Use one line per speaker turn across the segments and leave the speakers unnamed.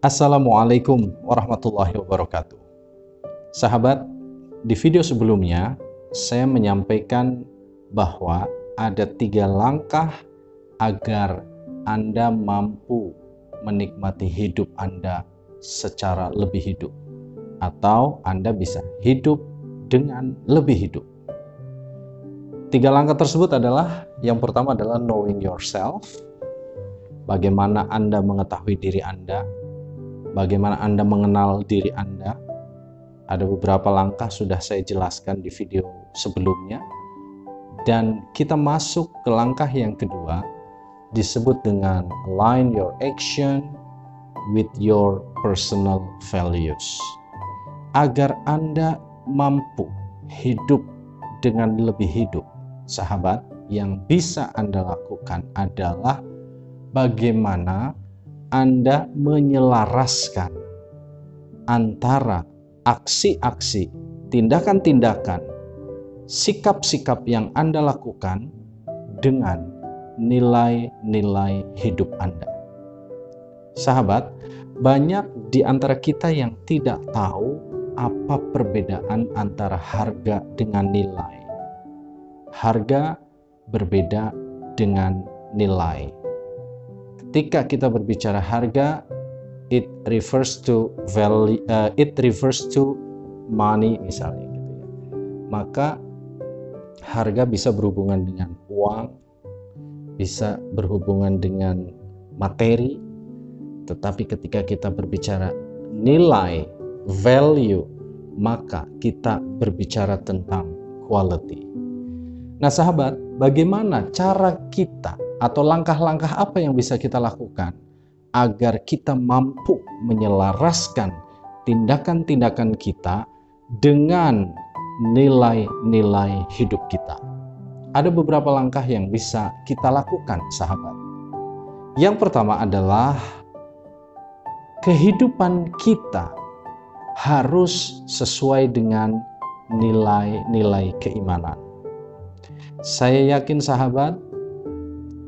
Assalamualaikum warahmatullahi wabarakatuh. Sahabat, di video sebelumnya saya menyampaikan bahwa ada 3 langkah agar Anda mampu menikmati hidup Anda secara lebih hidup, atau Anda bisa hidup dengan lebih hidup. 3 langkah tersebut adalah, yang pertama adalah knowing yourself. Bagaimana Anda mengetahui diri Anda, bagaimana Anda mengenal diri Anda. Ada beberapa langkah sudah saya jelaskan di video sebelumnya. Dan kita masuk ke langkah yang kedua, disebut dengan align your action with your personal values. Agar Anda mampu hidup dengan lebih hidup, sahabat, yang bisa Anda lakukan adalah bagaimana Anda menyelaraskan antara aksi-aksi, tindakan-tindakan, sikap-sikap yang Anda lakukan dengan nilai-nilai hidup Anda. Sahabat, banyak di antara kita yang tidak tahu apa perbedaan antara harga dengan nilai. Harga berbeda dengan nilai. Ketika kita berbicara harga, it refers to value, it refers to money misalnya, gitu ya. Maka harga bisa berhubungan dengan uang, bisa berhubungan dengan materi, tetapi ketika kita berbicara nilai, value, maka kita berbicara tentang quality. Nah sahabat, bagaimana cara kita atau langkah-langkah apa yang bisa kita lakukan agar kita mampu menyelaraskan tindakan-tindakan kita dengan nilai-nilai hidup kita? Ada beberapa langkah yang bisa kita lakukan, sahabat. Yang pertama adalah kehidupan kita harus sesuai dengan nilai-nilai keimanan. Saya yakin, sahabat,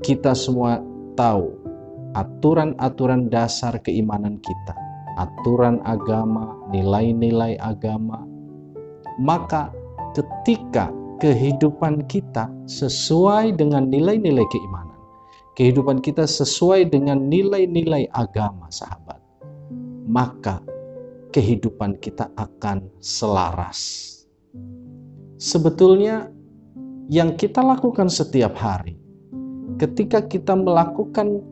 kita semua tahu aturan-aturan dasar keimanan kita, aturan agama, nilai-nilai agama. Maka ketika kehidupan kita sesuai dengan nilai-nilai keimanan, kehidupan kita sesuai dengan nilai-nilai agama, sahabat, maka kehidupan kita akan selaras. Sebetulnya yang kita lakukan setiap hari, ketika kita melakukan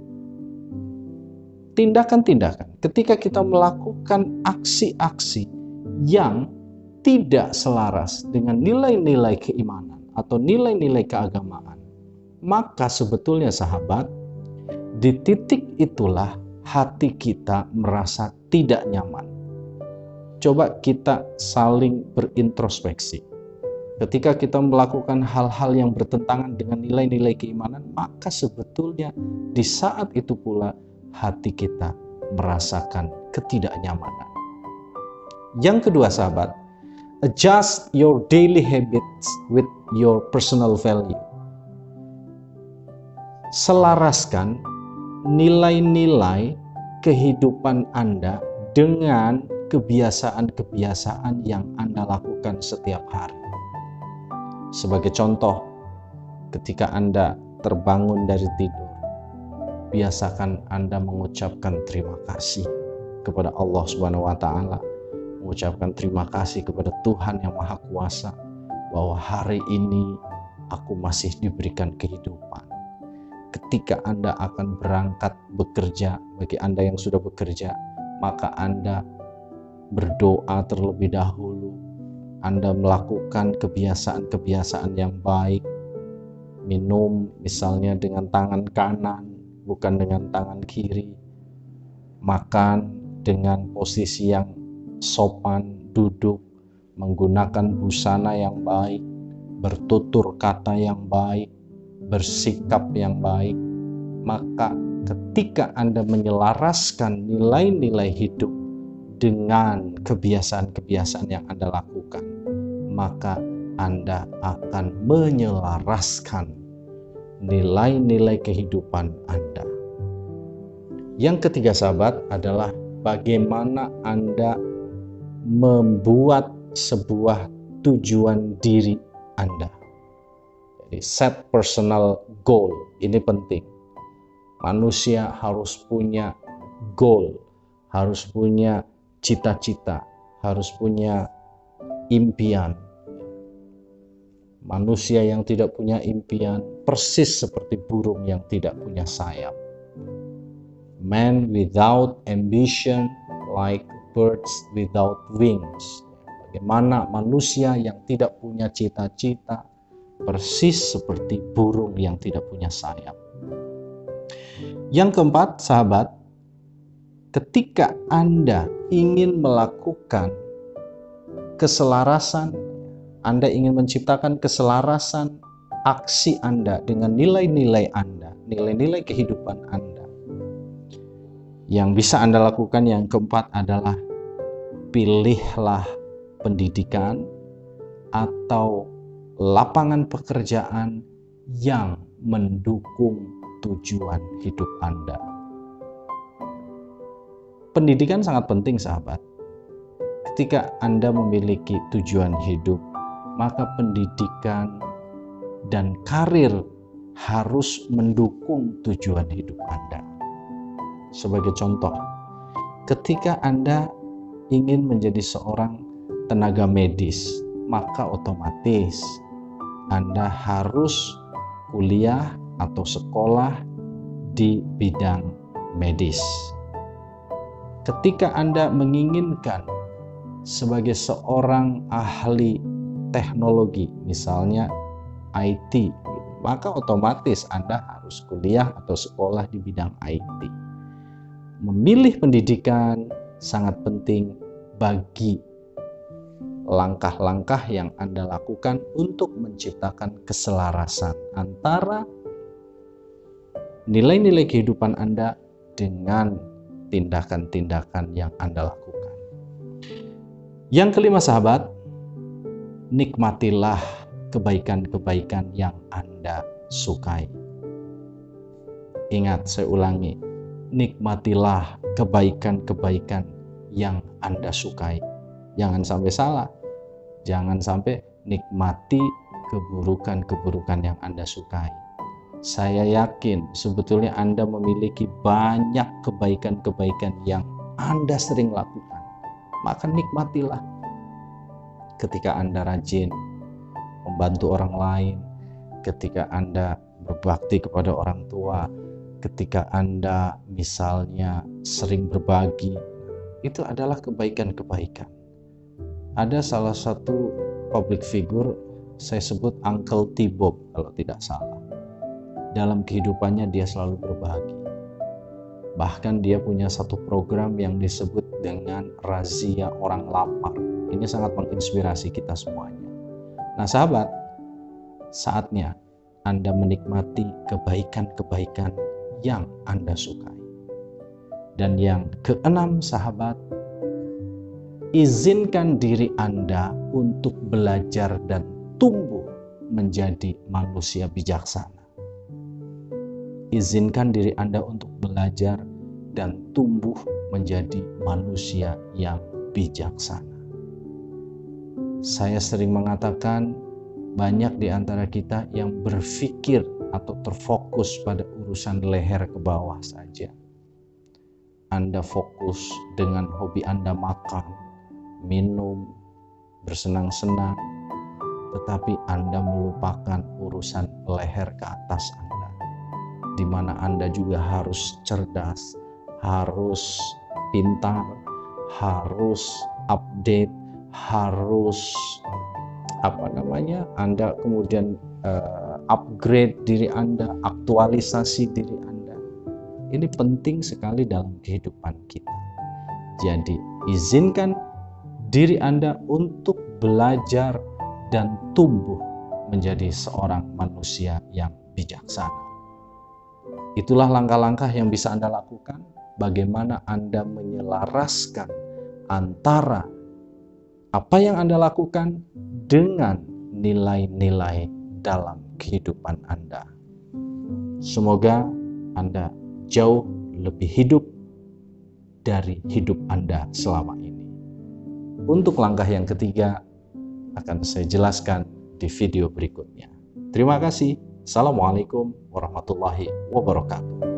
tindakan-tindakan, ketika kita melakukan aksi-aksi yang tidak selaras dengan nilai-nilai keimanan atau nilai-nilai keagamaan, maka sebetulnya, sahabat, di titik itulah hati kita merasa tidak nyaman. Coba kita saling berintrospeksi. Ketika kita melakukan hal-hal yang bertentangan dengan nilai-nilai keimanan, maka sebetulnya di saat itu pula hati kita merasakan ketidaknyamanan. Yang kedua, sahabat, adjust your daily habits with your personal value. Selaraskan nilai-nilai kehidupan Anda dengan kebiasaan-kebiasaan yang Anda lakukan setiap hari. Sebagai contoh, ketika Anda terbangun dari tidur, biasakan Anda mengucapkan terima kasih kepada Allah Subhanahu wa Ta'ala, mengucapkan terima kasih kepada Tuhan yang Maha Kuasa bahwa hari ini aku masih diberikan kehidupan. Ketika Anda akan berangkat bekerja, bagi Anda yang sudah bekerja, maka Anda berdoa terlebih dahulu. Anda melakukan kebiasaan-kebiasaan yang baik, minum misalnya dengan tangan kanan, bukan dengan tangan kiri, makan dengan posisi yang sopan, duduk, menggunakan busana yang baik, bertutur kata yang baik, bersikap yang baik. Maka ketika Anda menyelaraskan nilai-nilai hidup dengan kebiasaan-kebiasaan yang Anda lakukan, maka Anda akan menyelaraskan nilai-nilai kehidupan Anda. Yang ketiga, sahabat, adalah bagaimana Anda membuat sebuah tujuan diri Anda. Jadi set personal goal, ini penting. Manusia harus punya goal, harus punya cita-cita, harus punya impian. Manusia yang tidak punya impian persis seperti burung yang tidak punya sayap. Man without ambition like birds without wings. Bagaimana manusia yang tidak punya cita-cita persis seperti burung yang tidak punya sayap. Yang keempat, sahabat, ketika Anda ingin melakukan keselarasan, Anda ingin menciptakan keselarasan aksi Anda dengan nilai-nilai Anda, nilai-nilai kehidupan Anda. Yang bisa Anda lakukan yang keempat adalah pilihlah pendidikan atau lapangan pekerjaan yang mendukung tujuan hidup Anda. Pendidikan sangat penting, sahabat. Ketika Anda memiliki tujuan hidup, maka pendidikan dan karir harus mendukung tujuan hidup Anda. Sebagai contoh, ketika Anda ingin menjadi seorang tenaga medis, maka otomatis Anda harus kuliah atau sekolah di bidang medis. Ketika Anda menginginkan sebagai seorang ahli teknologi, misalnya IT, maka otomatis Anda harus kuliah atau sekolah di bidang IT. Memilih pendidikan sangat penting bagi langkah-langkah yang Anda lakukan untuk menciptakan keselarasan antara nilai-nilai kehidupan Anda dengan tindakan-tindakan yang Anda lakukan. Yang kelima, sahabat, nikmatilah kebaikan-kebaikan yang Anda sukai. Ingat, saya ulangi, nikmatilah kebaikan-kebaikan yang Anda sukai. Jangan sampai salah. Jangan sampai nikmati keburukan-keburukan yang Anda sukai. Saya yakin sebetulnya Anda memiliki banyak kebaikan-kebaikan yang Anda sering lakukan. Maka nikmatilah. Ketika Anda rajin membantu orang lain, ketika Anda berbakti kepada orang tua, ketika Anda misalnya sering berbagi, itu adalah kebaikan-kebaikan. Ada salah satu public figure, saya sebut Uncle T. Bob kalau tidak salah. Dalam kehidupannya dia selalu berbagi. Bahkan dia punya satu program yang disebut dengan razia orang lapar. Ini sangat menginspirasi kita semuanya. Nah, sahabat, saatnya Anda menikmati kebaikan-kebaikan yang Anda sukai. Dan yang keenam, sahabat, izinkan diri Anda untuk belajar dan tumbuh menjadi manusia bijaksana. Izinkan diri Anda untuk belajar dan tumbuh menjadi manusia yang bijaksana. Saya sering mengatakan banyak di antara kita yang berpikir atau terfokus pada urusan leher ke bawah saja. Anda fokus dengan hobi Anda makan, minum, bersenang-senang, tetapi Anda melupakan urusan leher ke atas Anda, di mana Anda juga harus cerdas, harus pintar, harus update, harus Anda kemudian upgrade diri Anda, aktualisasi diri Anda. Ini penting sekali dalam kehidupan kita. Jadi izinkan diri Anda untuk belajar dan tumbuh menjadi seorang manusia yang bijaksana. Itulah langkah-langkah yang bisa Anda lakukan, bagaimana Anda menyelaraskan antara apa yang Anda lakukan dengan nilai-nilai dalam kehidupan Anda. Semoga Anda jauh lebih hidup dari hidup Anda selama ini. Untuk langkah yang ketiga akan saya jelaskan di video berikutnya. Terima kasih. Assalamualaikum warahmatullahi wabarakatuh.